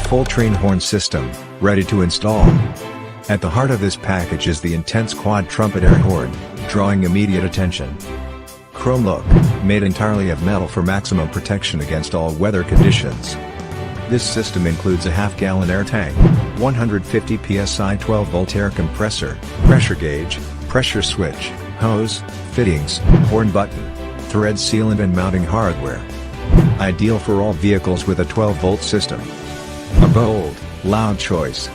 full train horn system, ready to install. At the heart of this package is the intense quad trumpet air horn, drawing immediate attention. Chrome look, made entirely of metal for maximum protection against all weather conditions. This system includes a half-gallon air tank, 150 PSI 12-volt air compressor, pressure gauge, pressure switch, hose, fittings, horn button, thread sealant and mounting hardware. Ideal for all vehicles with a 12-volt system. A bold, loud choice.